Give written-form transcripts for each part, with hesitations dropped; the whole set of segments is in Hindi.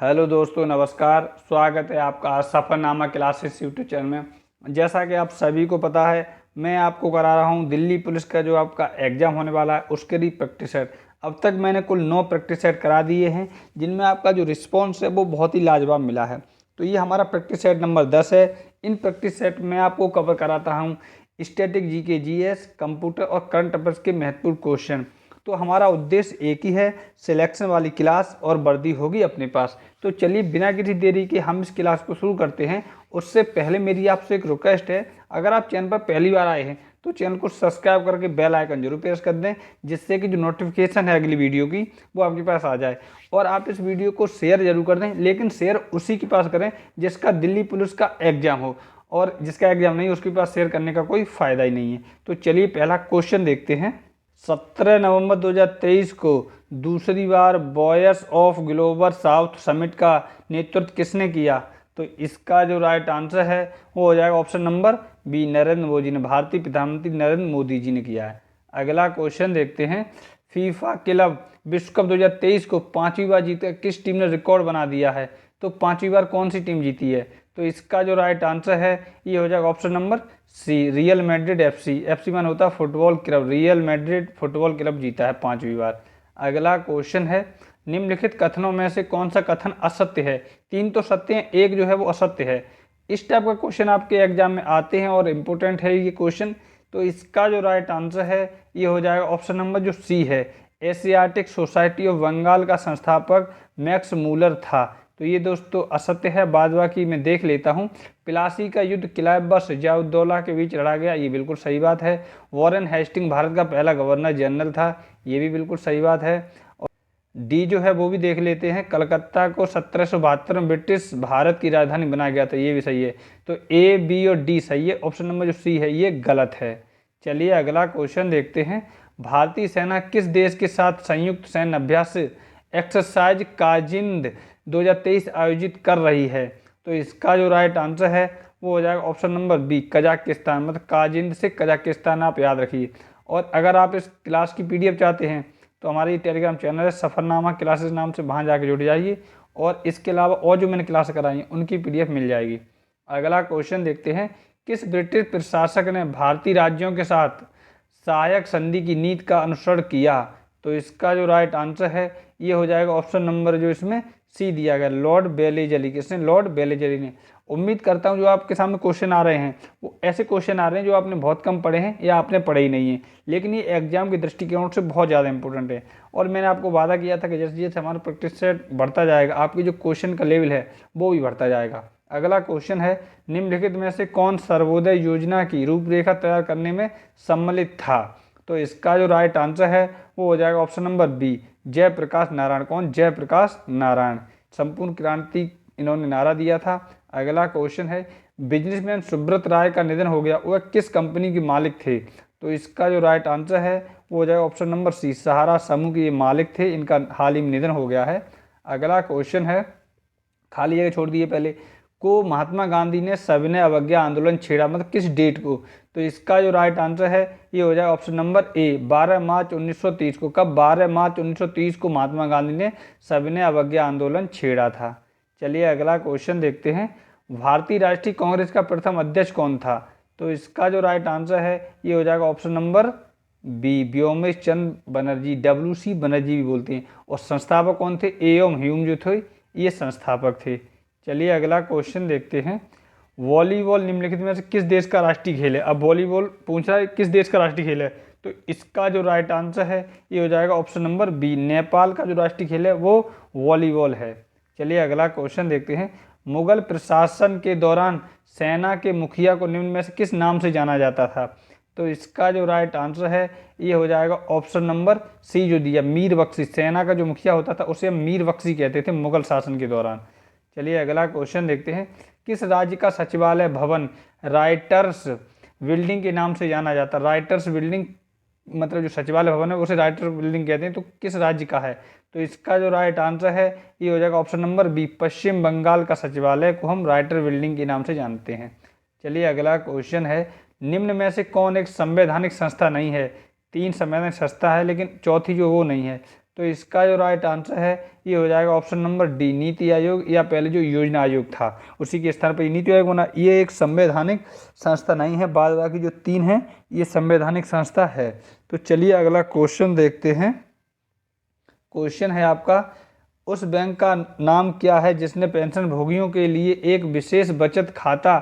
हेलो दोस्तों, नमस्कार। स्वागत है आपका सफरनामा क्लासेस यूट्यूब चैनल में। जैसा कि आप सभी को पता है, मैं आपको करा रहा हूं दिल्ली पुलिस का जो आपका एग्ज़ाम होने वाला है उसके लिए प्रैक्टिस सेट। अब तक मैंने कुल 9 प्रैक्टिस सेट करा दिए हैं, जिनमें आपका जो रिस्पॉन्स है वो बहुत ही लाजवाब मिला है। तो ये हमारा प्रैक्टिस सेट नंबर 10 है। इन प्रैक्टिस सेट में आपको कवर कराता हूँ स्टैटिक जीके, जीएस, कंप्यूटर और करंट अफेयर्स के महत्वपूर्ण क्वेश्चन। तो हमारा उद्देश्य एक ही है, सिलेक्शन वाली क्लास और वर्दी होगी अपने पास। तो चलिए बिना किसी देरी के हम इस क्लास को शुरू करते हैं। उससे पहले मेरी आपसे एक रिक्वेस्ट है, अगर आप चैनल पर पहली बार आए हैं तो चैनल को सब्सक्राइब करके बेल आइकन जरूर प्रेस कर दें, जिससे कि जो नोटिफिकेशन है अगली वीडियो की वो आपके पास आ जाए। और आप इस वीडियो को शेयर जरूर कर दें, लेकिन शेयर उसी के पास करें जिसका दिल्ली पुलिस का एग्जाम हो, और जिसका एग्जाम नहीं उसके पास शेयर करने का कोई फ़ायदा ही नहीं है। तो चलिए पहला क्वेश्चन देखते हैं। 17 नवंबर 2023 को दूसरी बार Voice of Global South Summit का नेतृत्व किसने किया? तो इसका जो राइट आंसर है वो हो जाएगा option number b, Narendra Modi ने। भारतीय प्रधानमंत्री नरेंद्र मोदी जी ने किया है। अगला क्वेश्चन देखते हैं। फीफा क्लब विश्व कप 2023 को 5वीं बार जीते किस टीम ने रिकॉर्ड बना दिया है? तो 5वीं बार कौन सी टीम जीती है? तो इसका जो राइट आंसर है ये हो जाएगा option number c, Real Madrid FC. FC मान होता है football club, Real Madrid football club जीता है 5वीं बार। अगला क्वेश्चन है, निम्नलिखित कथनों में से कौन सा कथन असत्य है? 3 तो सत्य हैं, एक जो है वो असत्य है। इस टाइप का क्वेश्चन आपके एग्जाम में आते हैं और इम्पोर्टेंट है ये क्वेश्चन। तो इसका जो राइट आंसर है ये हो जाएगा ऑप्शन नंबर जो सी है, एशियाटिक सोसाइटी ऑफ बंगाल का संस्थापक मैक्स मूलर था। तो ये दोस्तों असत्य है। बाद बाकी मैं देख लेता हूँ। प्लासी का युद्ध किलाबस जयाउद्दौला के बीच लड़ा गया, ये बिल्कुल सही बात है। वॉरेन हेस्टिंग भारत का पहला गवर्नर जनरल था, ये भी बिल्कुल सही बात है। और डी जो है वो भी देख लेते हैं। कलकत्ता को 1772 में ब्रिटिश भारत की राजधानी बनाया गया था, ये भी सही है। तो ए, बी और डी सही है। ऑप्शन नंबर जो सी है ये गलत है। चलिए अगला क्वेश्चन देखते हैं। भारतीय सेना किस देश के साथ संयुक्त सैन्य अभ्यास एक्सरसाइज काजिंद 2023 आयोजित कर रही है? तो इसका जो राइट आंसर है वो हो जाएगा ऑप्शन नंबर बी, कजाकिस्तान। मतलब काजिंद से कजाकिस्तान, आप याद रखिए। और अगर आप इस क्लास की पीडीएफ चाहते हैं तो हमारी टेलीग्राम चैनल है सफ़रनामा क्लासेस नाम से, वहाँ जाके जुड़ जाइए। और इसके अलावा और जो मैंने क्लास कराई हैं उनकी पीडीएफ मिल जाएगी। अगला क्वेश्चन देखते हैं। किस ब्रिटिश प्रशासक ने भारतीय राज्यों के साथ सहायक संधि की नीति का अनुसरण किया? तो इसका जो राइट आंसर है ये हो जाएगा ऑप्शन नंबर जो इसमें सी दिया गया, लॉर्ड वेलेजली। किसने? लॉर्ड वेलेजली ने। उम्मीद करता हूँ जो आपके सामने क्वेश्चन आ रहे हैं वो ऐसे क्वेश्चन आ रहे हैं जो आपने बहुत कम पढ़े हैं या आपने पढ़े ही नहीं है, लेकिन ये एग्जाम के दृष्टिकोण से बहुत ज़्यादा इंपॉर्टेंट है। और मैंने आपको वादा किया था कि जैसे जैसे हमारा प्रैक्टिस सेट बढ़ता जाएगा आपकी जो क्वेश्चन का लेवल है वो भी बढ़ता जाएगा। अगला क्वेश्चन है, निम्नलिखित में से कौन सर्वोदय योजना की रूपरेखा तैयार करने में सम्मिलित था? तो इसका जो राइट आंसर है वो हो जाएगा option number b, Jayaprakash Narayan. कौन? जयप्रकाश नारायण। संपूर्ण क्रांति इन्होंने नारा दिया था। अगला क्वेश्चन है, बिजनेसमैन सुब्रत राय का निधन हो गया, वह किस कंपनी के मालिक थे? तो इसका जो राइट आंसर है वो हो जाएगा ऑप्शन नंबर सी, सहारा समूह के ये मालिक थे, इनका हाल ही में निधन हो गया है। अगला क्वेश्चन है, खाली जगह छोड़ दिए पहले, को महात्मा गांधी ने सविनय अवज्ञा आंदोलन छेड़ा, मतलब किस डेट को? तो इसका जो राइट आंसर है ये हो जाएगा ऑप्शन नंबर ए, 12 मार्च 1930 को। कब? 12 मार्च 1930 को महात्मा गांधी ने सविनय अवज्ञा आंदोलन छेड़ा था। चलिए अगला क्वेश्चन देखते हैं। भारतीय राष्ट्रीय कांग्रेस का प्रथम अध्यक्ष कौन था? तो इसका जो राइट आंसर है ये हो जाएगा ऑप्शन नंबर बी, व्योमेश चंद्र बनर्जी, WC बनर्जी भी बोलते हैं। और संस्थापक कौन थे? एम ह्यूम जो थे ये संस्थापक थे। चलिए अगला क्वेश्चन देखते हैं। वॉलीबॉल निम्नलिखित में से किस देश का राष्ट्रीय खेल है? अब वॉलीबॉल पूछ रहा है किस देश का राष्ट्रीय खेल है, तो इसका जो राइट आंसर है ये हो जाएगा ऑप्शन नंबर बी, नेपाल का जो राष्ट्रीय खेल है वो वॉलीबॉल है। चलिए अगला क्वेश्चन देखते हैं। मुगल प्रशासन के दौरान सेना के मुखिया को निम्न में से किस नाम से जाना जाता था? तो इसका जो राइट आंसर है ये हो जाएगा ऑप्शन नंबर सी जो दिया, मीर बख्शी। सेना का जो मुखिया होता था उसे हम मीर बख्शी कहते थे मुगल शासन के दौरान। चलिए अगला क्वेश्चन देखते हैं। किस राज्य का सचिवालय भवन राइटर्स बिल्डिंग के नाम से जाना जाता है? राइटर्स बिल्डिंग मतलब जो सचिवालय भवन है उसे राइटर बिल्डिंग कहते हैं। तो किस राज्य का है? तो इसका जो राइट आंसर है ये हो जाएगा ऑप्शन नंबर बी, पश्चिम बंगाल का सचिवालय को हम राइटर बिल्डिंग के नाम से जानते हैं। चलिए अगला क्वेश्चन है, निम्न में से कौन एक संवैधानिक संस्था नहीं है? 3 संवैधानिक संस्था है लेकिन चौथी जो वो नहीं है। तो इसका जो राइट आंसर है ये हो जाएगा option number D, NITI Aayog, या पहले जो योजना आयोग था उसी के स्थान पर नीति आयोग बना। ये एक संवैधानिक संस्था नहीं है, बाद बाकी जो 3 हैं ये संवैधानिक संस्था है। तो चलिए अगला क्वेश्चन देखते हैं। क्वेश्चन है आपका, उस बैंक का नाम क्या है जिसने पेंशन भोगियों के लिए एक विशेष बचत खाता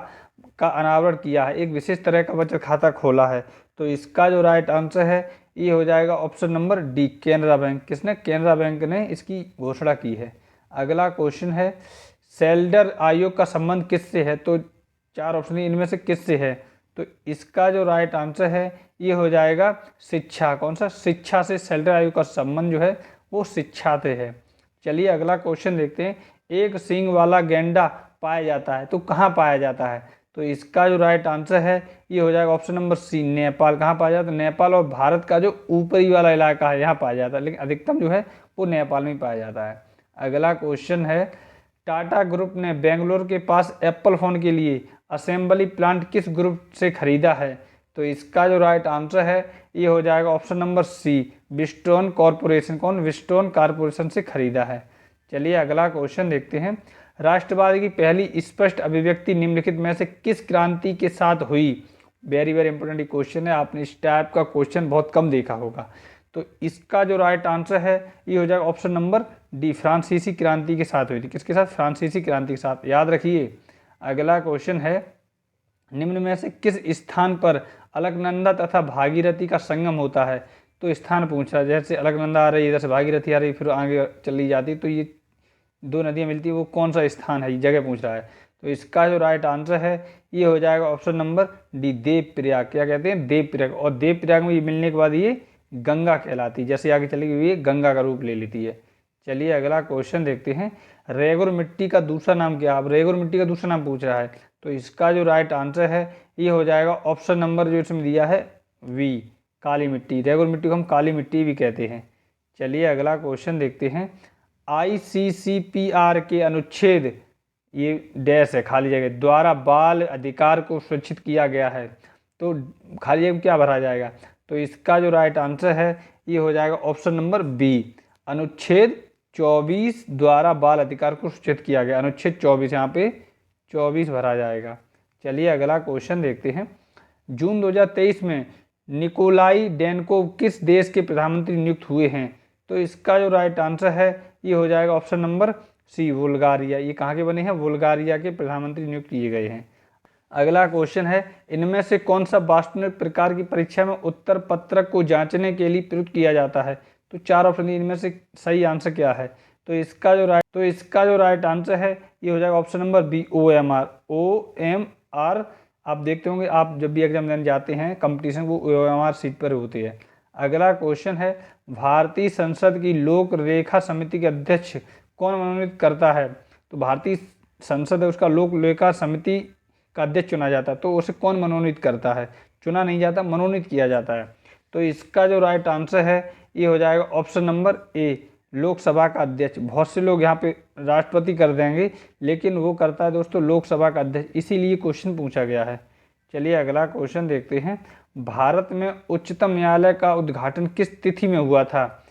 का अनावरण किया है, एक विशेष तरह का बचत खाता खोला है। तो इसका जो राइट आंसर है ये हो जाएगा option number D, Canara bank. किसने? केनरा बैंक ने इसकी घोषणा की है। अगला क्वेश्चन है, शेल्डर आयोग का संबंध किससे है? तो 4 ऑप्शन है, इनमें से किससे है? तो इसका जो राइट आंसर है ये हो जाएगा शिक्षा। कौन सा? शिक्षा से शेल्डर आयोग का संबंध जो है वो शिक्षा से है। चलिए अगला क्वेश्चन देखते हैं। एक सींग वाला गैंडा पाया जाता है, तो कहाँ पाया जाता है? तो इसका जो राइट आंसर है ये हो जाएगा ऑप्शन नंबर सी, नेपाल। कहाँ पाया जाता है? नेपाल और भारत का जो ऊपरी वाला इलाका है यहाँ पाया जाता है, लेकिन अधिकतम जो है वो नेपाल में पाया जाता है। अगला क्वेश्चन है, टाटा ग्रुप ने बेंगलोर के पास एप्पल फ़ोन के लिए असेंबली प्लांट किस ग्रुप से खरीदा है? तो इसका जो राइट आंसर है ये हो जाएगा option number c, Wistron corporation. कौन? विस्टोन कॉरपोरेशन से खरीदा है। चलिए अगला क्वेश्चन देखते हैं। राष्ट्रवाद की पहली स्पष्ट अभिव्यक्ति निम्नलिखित में से किस क्रांति के साथ हुई? वेरी वेरी इंपॉर्टेंट क्वेश्चन है, आपने इस टाइप का क्वेश्चन बहुत कम देखा होगा। तो इसका जो राइट आंसर है ये हो जाएगा ऑप्शन नंबर डी, फ्रांसीसी क्रांति के साथ हुई थी। किसके साथ? फ्रांसीसी क्रांति के साथ, याद रखिए। अगला क्वेश्चन है, निम्न में से किस स्थान पर अलकनंदा तथा भागीरथी का संगम होता है? तो स्थान पूछ रहा है, जैसे अलकनंदा आ रही है, इधर से भागीरथी आ रही है, फिर आगे चली जाती, तो ये 2 नदियाँ मिलती है, वो कौन सा स्थान है? ये जगह पूछ रहा है। तो इसका जो राइट आंसर है ये हो जाएगा ऑप्शन नंबर डी, देवप्रयाग। क्या कहते हैं? देवप्रयाग। और देवप्रयाग में ये मिलने के बाद ये गंगा कहलाती है, जैसे आगे चलेगी ये गंगा का रूप ले लेती है। चलिए अगला क्वेश्चन देखते हैं। रेगुर मिट्टी का दूसरा नाम क्या? अब रेगुर मिट्टी का दूसरा नाम पूछ रहा है, तो इसका जो राइट आंसर है ये हो जाएगा ऑप्शन नंबर जो इसमें दिया है वी, काली मिट्टी। रेगुर मिट्टी को हम काली मिट्टी भी कहते हैं। चलिए अगला क्वेश्चन देखते हैं। ICCPR के अनुच्छेद, ये डैश है खाली जगह, द्वारा बाल अधिकार को सुरक्षित किया गया है, तो खाली जगह में क्या भरा जाएगा? तो इसका जो राइट आंसर है ये हो जाएगा ऑप्शन नंबर बी, अनुच्छेद 24 द्वारा बाल अधिकार को सुरक्षित किया गया। अनुच्छेद 24, यहाँ पे 24 भरा जाएगा। चलिए अगला क्वेश्चन देखते हैं। जून 2023 में निकोलाई डेनकोव किस देश के प्रधानमंत्री नियुक्त हुए हैं? तो इसका जो राइट आंसर है ये हो जाएगा ऑप्शन नंबर सी, बुल्गारिया। ये कहाँ के बने हैं? बुल्गारिया के प्रधानमंत्री नियुक्त किए गए हैं। अगला क्वेश्चन है, इनमें से कौन सा वास्तविक प्रकार की परीक्षा में उत्तर पत्रक को जांचने के लिए प्रयुक्त किया जाता है? तो 4 ऑप्शन, इनमें से सही आंसर क्या है? तो इसका जो राइट आंसर है ये हो जाएगा option number b, OMR। OMR आप देखते होंगे, आप जब भी एग्जाम देने जाते हैं कंपटीशन, वो OMR सीट पर होती है। अगला क्वेश्चन है, भारतीय संसद की लोक लेखा समिति के अध्यक्ष कौन मनोनीत करता है? तो भारतीय संसद है, उसका लोक लेखा समिति का अध्यक्ष चुना जाता है, तो उसे कौन मनोनीत करता है? चुना नहीं जाता, मनोनीत किया जाता है। तो इसका जो राइट आंसर है ये हो जाएगा ऑप्शन नंबर ए, लोकसभा का अध्यक्ष। बहुत से लोग यहाँ पे राष्ट्रपति कर देंगे, लेकिन वो करता है दोस्तों लोकसभा का अध्यक्ष, इसीलिए क्वेश्चन पूछा गया है। चलिए अगला क्वेश्चन देखते हैं। भारत में उच्चतम न्यायालय का उद्घाटन किस तिथि में हुआ था?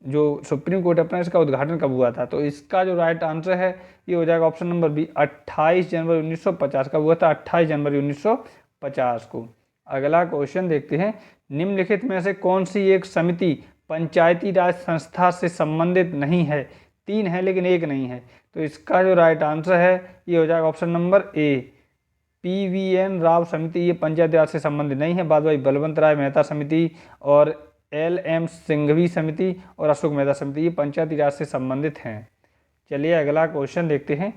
जो सुप्रीम कोर्ट अपना, इसका उद्घाटन कब हुआ था? तो इसका जो राइट आंसर है ये हो जाएगा ऑप्शन नंबर बी, 28 जनवरी 1950 का हुआ था, 28 जनवरी 1950 को। अगला क्वेश्चन देखते हैं। निम्नलिखित में से कौन सी एक समिति पंचायती राज संस्था से संबंधित नहीं है? 3 है लेकिन एक नहीं है। तो इसका जो राइट आंसर है ये हो जाएगा ऑप्शन नंबर ए, PVN राव समिति। ये पंचायती राज से संबंधित नहीं है। बाद भाई बलवंत राय मेहता समिति और LM सिंघवी समिति और अशोक मेहता समिति, ये पंचायती राज से संबंधित हैं। चलिए अगला क्वेश्चन देखते हैं।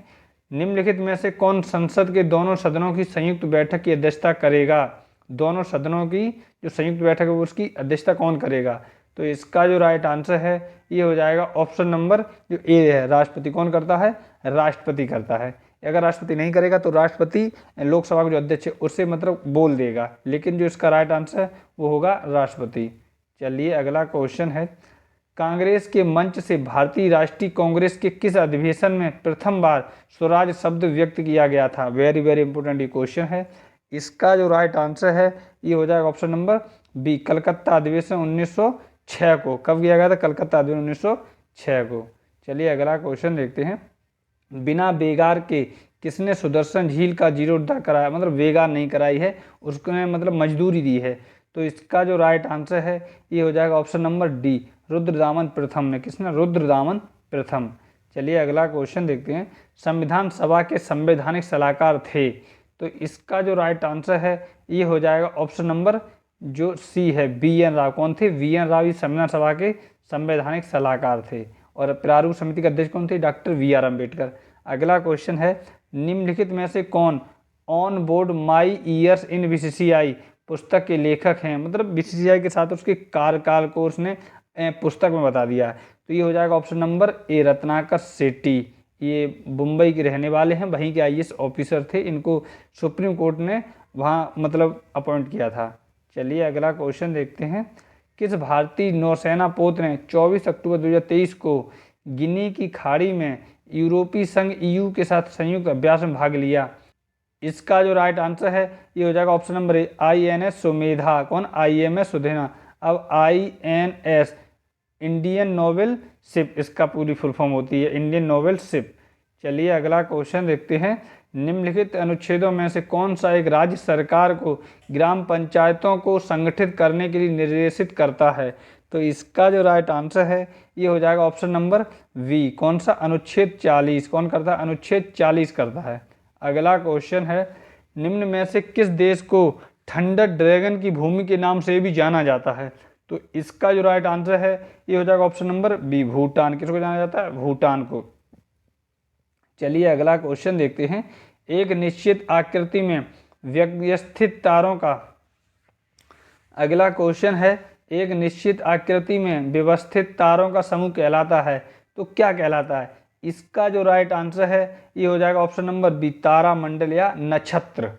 निम्नलिखित में से कौन संसद के दोनों सदनों की संयुक्त बैठक की अध्यक्षता करेगा? दोनों सदनों की जो संयुक्त बैठक है उसकी अध्यक्षता कौन करेगा? तो इसका जो राइट आंसर है ये हो जाएगा ऑप्शन नंबर जो ए है, राष्ट्रपति। कौन करता है? राष्ट्रपति करता है। अगर राष्ट्रपति नहीं करेगा तो राष्ट्रपति लोकसभा का जो अध्यक्ष है उससे मतलब बोल देगा, लेकिन जो इसका राइट आंसर है वो होगा राष्ट्रपति। चलिए अगला क्वेश्चन है। कांग्रेस के मंच से भारतीय राष्ट्रीय कांग्रेस के किस अधिवेशन में प्रथम बार स्वराज शब्द व्यक्त किया गया था? वेरी वेरी इंपॉर्टेंट ये क्वेश्चन है। इसका जो राइट आंसर है ये हो जाएगा ऑप्शन नंबर बी, कलकत्ता अधिवेशन 1906 को। कब किया गया था? कलकत्ता आंदोलन 1906 को। चलिए अगला क्वेश्चन देखते हैं। बिना बेगार के किसने सुदर्शन झील का जीर्णोद्धार कराया? मतलब बेगार नहीं कराई है, उसने मतलब मजदूरी दी है। तो इसका जो राइट आंसर है ये हो जाएगा ऑप्शन नंबर डी, रुद्रदामन प्रथम ने। किसने? रुद्रदामन प्रथम। चलिए अगला क्वेश्चन देखते हैं। संविधान सभा के संवैधानिक सलाहकार थे, तो इसका जो राइट आंसर है ये हो जाएगा ऑप्शन नंबर जो सी है, बी एन राव। कौन थे? वी एन राव ये संविधान सभा के संवैधानिक सलाहकार थे। और प्रारूप समिति के अध्यक्ष कौन थे? Doctor B R Ambedkar. अगला क्वेश्चन है, निम्नलिखित में से कौन on board my years in BCCI पुस्तक के लेखक हैं? मतलब बीसीसीआई के साथ उसके कार्यकाल को उसने पुस्तक में बता दिया है। तो ये हो जाएगा ऑप्शन नंबर ए, रत्नाकर सेठी। ये मुंबई के रहने वाले हैं, वहीं के आईएएस ऑफिसर थे। इनको सुप्रीम कोर्ट ने वहाँ मतलब अपॉइंट किया था। चलिए अगला क्वेश्चन देखते हैं। किस भारतीय नौसेना पोत ने 24 अक्टूबर 2023 को गिनी की खाड़ी में यूरोपीय संघ ईयू के साथ संयुक्त अभ्यास में भाग लिया? इसका जो राइट आंसर है ये हो जाएगा ऑप्शन नंबर ए, INS सुमेधा। कौन? IMS सुधेना। अब INS इंडियन नोवेल शिप, इसका पूरी फुल फॉर्म होती है इंडियन नोवेल शिप। चलिए अगला क्वेश्चन देखते हैं। निम्नलिखित अनुच्छेदों में से कौन सा एक राज्य सरकार को ग्राम पंचायतों को संगठित करने के लिए निर्देशित करता है? तो इसका जो राइट आंसर है ये हो जाएगा ऑप्शन नंबर वी। कौन सा? अनुच्छेद 40। कौन करता है? अनुच्छेद 40 करता है। अगला क्वेश्चन है, निम्न में से किस देश को थंडर ड्रैगन की भूमि के नाम से भी जाना जाता है? तो इसका जो राइट आंसर है ये हो जाएगा ऑप्शन नंबर बी, भूटान। किसको जाना जाता है? भूटान को। चलिए अगला क्वेश्चन देखते हैं। एक निश्चित आकृति में व्यवस्थित तारों का, अगला क्वेश्चन है, एक निश्चित आकृति में व्यवस्थित तारों का समूह कहलाता है, तो क्या कहलाता है? इसका जो राइट आंसर है ये हो जाएगा ऑप्शन नंबर बी, तारामंडल या नक्षत्र।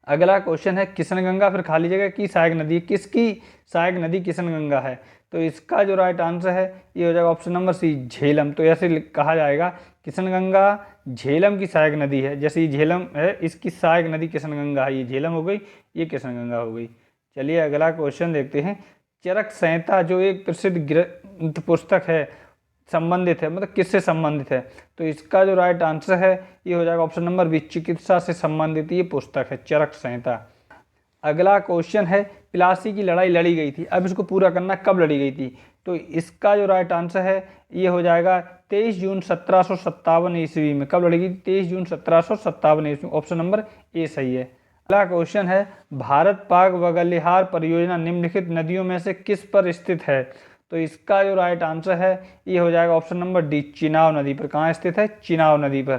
अगला क्वेश्चन है, किशनगंगा फिर खाली जगह की सहायक नदी, किसकी सहायक नदी किशनगंगा है? तो इसका जो राइट आंसर है ये हो जाएगा ऑप्शन नंबर सी, झेलम। तो ऐसे कहा जाएगा किशनगंगा झेलम की सहायक नदी है। जैसे ये झेलम है, इसकी सहायक नदी किशनगंगा है। ये झेलम हो गई, ये किशनगंगा हो गई। चलिए अगला क्वेश्चन देखते हैं। चरक संहिता जो एक प्रसिद्ध ग्रंथ पुस्तक है, संबंधित है, मतलब किससे संबंधित है? तो इसका जो राइट आंसर है ये हो जाएगा ऑप्शन नंबर बी, चिकित्सा से संबंधित ये पुस्तक है, चरक संहिता। अगला क्वेश्चन है, प्लासी की लड़ाई लड़ी गई थी, अब इसको पूरा करना, कब लड़ी गई थी? तो इसका जो राइट आंसर है ये हो जाएगा 23 जून 1757 ईस्वी में। कब लड़ी गई? 23 जून 1757 ईस्वी। ऑप्शन नंबर ए सही है। अगला क्वेश्चन है, भारत पाक बगलिहार परियोजना निम्नलिखित नदियों में से किस पर स्थित है? तो इसका जो राइट आंसर है ये हो जाएगा ऑप्शन नंबर डी, चिनाब नदी पर। कहाँ स्थित है? चिनाब नदी पर।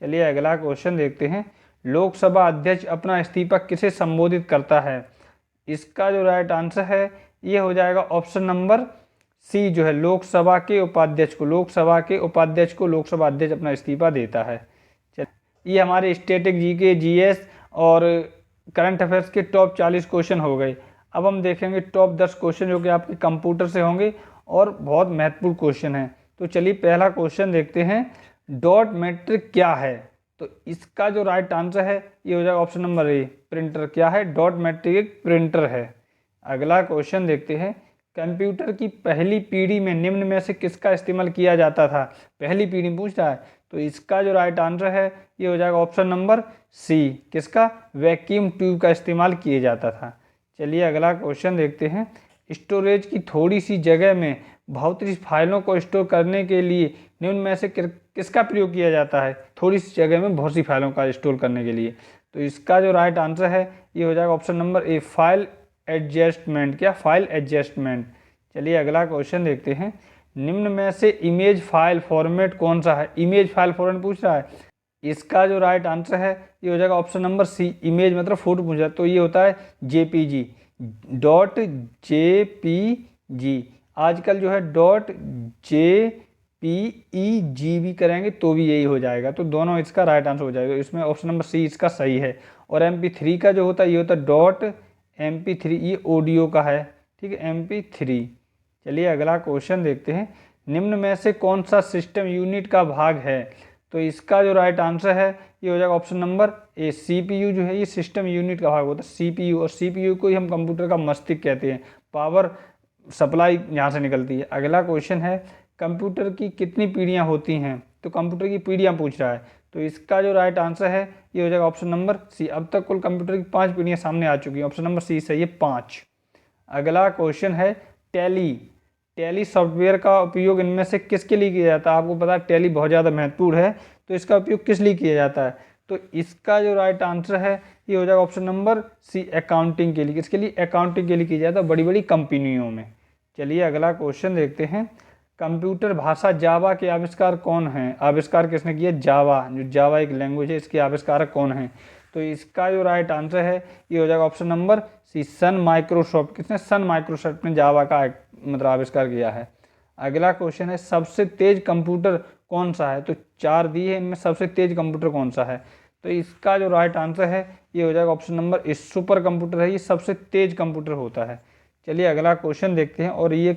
चलिए अगला क्वेश्चन देखते हैं। लोकसभा अध्यक्ष अपना इस्तीफा किसे संबोधित करता है? इसका जो राइट आंसर है ये हो जाएगा ऑप्शन नंबर सी, जो है लोकसभा के उपाध्यक्ष को। लोकसभा के उपाध्यक्ष को लोकसभा अध्यक्ष अपना इस्तीफा देता है। ये हमारे स्टैटिक जीके, जीएस और करंट अफेयर्स के टॉप 40 क्वेश्चन हो गए। अब हम देखेंगे टॉप 10 क्वेश्चन जो कि आपके कंप्यूटर से होंगे और बहुत महत्वपूर्ण क्वेश्चन हैं। तो चलिए पहला क्वेश्चन देखते हैं, डॉट मैट्रिक क्या है? तो इसका जो राइट आंसर है ये हो जाएगा ऑप्शन नंबर ए, प्रिंटर। क्या है? डॉट मैट्रिक एक प्रिंटर है। अगला क्वेश्चन देखते हैं, कंप्यूटर की पहली पीढ़ी में निम्न में से किसका इस्तेमाल किया जाता था? पहली पीढ़ी में पूछ रहा है, तो इसका जो राइट आंसर है ये हो जाएगा ऑप्शन नंबर सी, किसका? वैक्यूम ट्यूब का इस्तेमाल किया जाता था। चलिए अगला क्वेश्चन देखते हैं, स्टोरेज की थोड़ी सी जगह में भौतिक फाइलों को स्टोर करने के लिए निम्न में से किसका प्रयोग किया जाता है? थोड़ी सी जगह में बहुत सी फाइलों का स्टोर करने के लिए। तो इसका जो राइट आंसर है ये हो जाएगा option number A, file adjustment. क्या? File adjustment. चलिए अगला क्वेश्चन देखते हैं, निम्न में से इमेज फाइल फॉर्मेट कौन सा है? इमेज फाइल फॉर्मेट पूछ रहा है। इसका जो राइट आंसर है ये हो जाएगा ऑप्शन नंबर सी, इमेज मतलब फोटो पूछ रहा है, तो ये होता है जेपीजी, डॉट जेपीजी। आजकल जो है डॉट जेपीईजी भी करेंगे तो भी यही हो जाएगा, तो दोनों इसका राइट आंसर हो जाएगा। इसमें ऑप्शन नंबर सी इसका सही है। और MP3 का जो होता है ये होता है डॉट MP3, ये ऑडियो का है, ठीक है, MP3। चलिए अगला क्वेश्चन देखते हैं, निम्न में से कौन सा सिस्टम यूनिट का भाग है? तो इसका जो राइट आंसर है ये हो जाएगा ऑप्शन नंबर ए, CPU जो है ये सिस्टम यूनिट का भाग होता है, CPU। और CPU को ही हम कंप्यूटर का मस्तिष्क कहते हैं, पावर सप्लाई यहाँ से निकलती है। अगला क्वेश्चन है कंप्यूटर की कितनी पीढ़ियाँ होती हैं, तो कंप्यूटर की पीढ़ियाँ पूछ रहा है, तो इसका जो राइट आंसर है ये हो जाएगा ऑप्शन नंबर सी। अब तक कुल कंप्यूटर की 5 पीढ़ियाँ सामने आ चुकी हैं, ऑप्शन नंबर सी सही है 5। अगला क्वेश्चन है टैली सॉफ्टवेयर का उपयोग इनमें से किसके लिए किया जाता है। आपको पता है टैली बहुत ज़्यादा महत्वपूर्ण है, तो इसका उपयोग किस लिए किया जाता है, तो इसका जो राइट आंसर है ये हो जाएगा ऑप्शन नंबर सी, अकाउंटिंग के लिए। किसके लिए, अकाउंटिंग के लिए किया जाता है बड़ी बड़ी कंपनियों में। चलिए अगला क्वेश्चन देखते हैं, कंप्यूटर भाषा जावा के आविष्कार कौन हैं, आविष्कार किसने किया, जावा, जो जावा एक लैंग्वेज है इसके आविष्कारक कौन हैं, तो इसका जो राइट आंसर है ये हो जाएगा ऑप्शन नंबर सी, सन माइक्रोसॉफ्ट। किसने, सन माइक्रोसॉफ्ट ने जावा का मतलब आविष्कार किया है। अगला क्वेश्चन है सबसे तेज कंप्यूटर कौन सा है, तो 4 दिए हैं, इनमें सबसे तेज कंप्यूटर कौन सा है, तो इसका जो राइट आंसर है ये हो जाएगा ऑप्शन नंबर इस, सुपर कंप्यूटर है, ये सबसे तेज कंप्यूटर होता है। चलिए अगला क्वेश्चन देखते हैं, और ये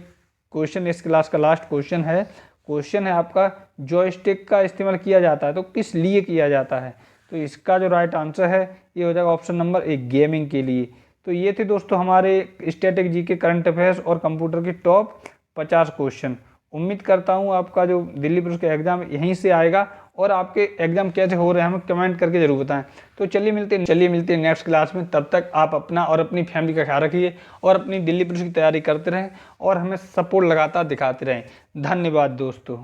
क्वेश्चन इस क्लास का लास्ट क्वेश्चन है आपका, जॉयस्टिक का इस्तेमाल किया जाता है तो किस लिए किया जाता है, तो इसका जो राइट आंसर है ये हो जाएगा ऑप्शन नंबर एक, गेमिंग के लिए। तो ये थे दोस्तों हमारे स्टैटिक जी के करंट अफेयर्स और कंप्यूटर के टॉप 50 क्वेश्चन। उम्मीद करता हूँ आपका जो दिल्ली पुलिस का एग्ज़ाम यहीं से आएगा, और आपके एग्ज़ाम कैसे हो रहे हैं हमें कमेंट करके ज़रूर बताएं। तो चलिए मिलते हैं नेक्स्ट क्लास में, तब तक आप अपना और अपनी फैमिली का ख्याल रखिए और अपनी दिल्ली पुलिस की तैयारी करते रहें और हमें सपोर्ट लगातार दिखाते रहें। धन्यवाद दोस्तों।